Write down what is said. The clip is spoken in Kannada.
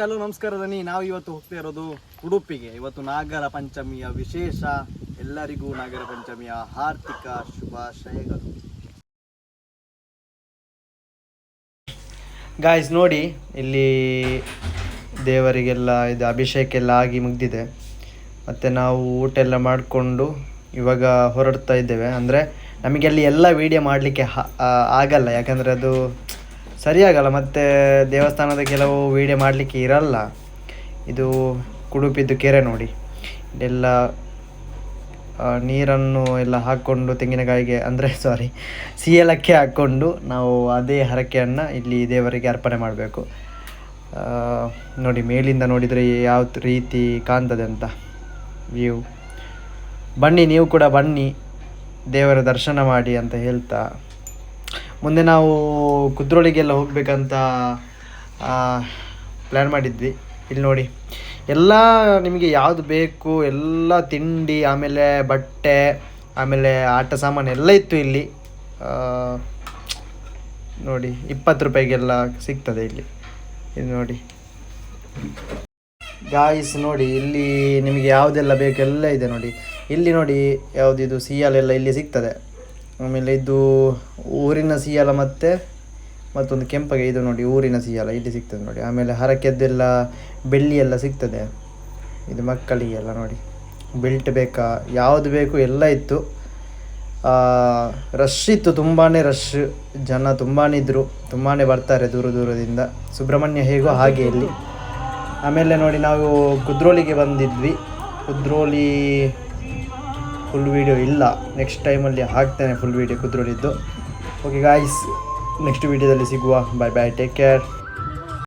ಹಲೋ ನಮಸ್ಕಾರ ದನಿ. ನಾವು ಇವತ್ತು ಹೋಗ್ತಾ ಇರೋದು ಉಡುಪಿಗೆ. ಇವತ್ತು ನಾಗರ ಪಂಚಮಿಯ ವಿಶೇಷ. ಎಲ್ಲರಿಗೂ ನಾಗರ ಪಂಚಮಿಯ ಹಾರ್ದಿಕ ಶುಭಾಶಯಗಳು. ಗಾಯ್ಸ್ ನೋಡಿ, ಇಲ್ಲಿ ದೇವರಿಗೆಲ್ಲ ಇದು ಅಭಿಷೇಕ ಎಲ್ಲ ಆಗಿ ಮುಗ್ದಿದೆ. ಮತ್ತು ನಾವು ಊಟ ಎಲ್ಲ ಮಾಡಿಕೊಂಡು ಇವಾಗ ಹೊರಡ್ತಾ ಇದ್ದೇವೆ. ಅಂದರೆ ನಮಗೆ ಅಲ್ಲಿ ಎಲ್ಲ ವೀಡಿಯೋ ಮಾಡಲಿಕ್ಕೆ ಆಗಲ್ಲ, ಯಾಕಂದರೆ ಅದು ಸರಿಯಾಗಲ್ಲ. ಮತ್ತು ದೇವಸ್ಥಾನದ ಕೆಲವು ವೀಡಿಯೋ ಮಾಡಲಿಕ್ಕೆ ಇರಲ್ಲ. ಇದು ಕುಡುಪಿದ್ದು ಕೆರೆ ನೋಡಿ, ಇದೆಲ್ಲ ನೀರನ್ನು ಎಲ್ಲ ಹಾಕ್ಕೊಂಡು ತೆಂಗಿನಕಾಯಿಗೆ ಅಂದರೆ ಸಿಯಲಕ್ಕೆ ಹಾಕ್ಕೊಂಡು ನಾವು ಅದೇ ಹರಕೆಯನ್ನು ಇಲ್ಲಿ ದೇವರಿಗೆ ಅರ್ಪಣೆ ಮಾಡಬೇಕು. ನೋಡಿ, ಮೇಲಿಂದ ನೋಡಿದರೆ ಯಾವ ರೀತಿ ಕಾಣ್ತದೆ ಅಂತ ವ್ಯೂ. ಬನ್ನಿ, ನೀವು ಕೂಡ ಬನ್ನಿ, ದೇವರ ದರ್ಶನ ಮಾಡಿ ಅಂತ ಹೇಳ್ತಾ ಮುಂದೆ ನಾವು ಕುದ್ರೋಳಿಗೆಲ್ಲ ಹೋಗಬೇಕಂತ ಪ್ಲ್ಯಾನ್ ಮಾಡಿದ್ವಿ. ಇಲ್ಲಿ ನೋಡಿ, ಎಲ್ಲ ನಿಮಗೆ ಯಾವುದು ಬೇಕು ಎಲ್ಲ ತಿಂಡಿ, ಆಮೇಲೆ ಬಟ್ಟೆ, ಆಮೇಲೆ ಆಟ ಸಾಮಾನು ಎಲ್ಲ ಇತ್ತು ಇಲ್ಲಿ. ನೋಡಿ, 20 ರೂಪಾಯಿಗೆಲ್ಲ ಸಿಗ್ತದೆ ಇಲ್ಲಿ. ಇದು ನೋಡಿ ಗಾಯ್ಸ್, ನೋಡಿ ಇಲ್ಲಿ ನಿಮಗೆ ಯಾವುದೆಲ್ಲ ಬೇಕು ಎಲ್ಲ ಇದೆ ನೋಡಿ. ಇಲ್ಲಿ ನೋಡಿ, ಯಾವುದಿದು ಸಿಯಾಲೆಲ್ಲ ಇಲ್ಲಿ ಸಿಗ್ತದೆ. ಆಮೇಲೆ ಇದು ಊರಿನ ಸಿಯಾಲ ಮತ್ತು ಮತ್ತೊಂದು ಕೆಂಪಗೆ ಇದು ನೋಡಿ ಊರಿನ ಸಿಯಾಲ ಇಲ್ಲಿ ಸಿಗ್ತದೆ ನೋಡಿ. ಆಮೇಲೆ ಹರಕೆದ್ದೆಲ್ಲ ಬೆಳ್ಳಿ ಎಲ್ಲ ಸಿಗ್ತದೆ. ಇದು ಮಕ್ಕಳಿಗೆಲ್ಲ ನೋಡಿ, ಬೆಲ್ಟ್ ಬೇಕಾ ಯಾವುದು ಬೇಕು ಎಲ್ಲ ಇತ್ತು. ರಶ್ ಇತ್ತು, ತುಂಬಾ ರಶ್, ಜನ ತುಂಬಾ ಇದ್ದರು, ತುಂಬಾ ಬರ್ತಾರೆ ದೂರ ದೂರದಿಂದ. ಸುಬ್ರಹ್ಮಣ್ಯ ಹೇಗೋ ಹಾಗೆ ಇಲ್ಲಿ. ಆಮೇಲೆ ನೋಡಿ, ನಾವು ಕುದ್ರೋಳಿಗೆ ಬಂದಿದ್ವಿ. ಕುದ್ರೋಳಿ ಫುಲ್ ವೀಡಿಯೋ ಇಲ್ಲ, ನೆಕ್ಸ್ಟ್ ಟೈಮಲ್ಲಿ ಹಾಕ್ತೇನೆ ಫುಲ್ ವೀಡಿಯೋ ಕುದ್ರೋಳಿದ್ದು. ಓಕೆ ಗಾಯ್ಸ್, ನೆಕ್ಸ್ಟ್ ವೀಡಿಯೋದಲ್ಲಿ ಸಿಗುವ. Bye bye, take care.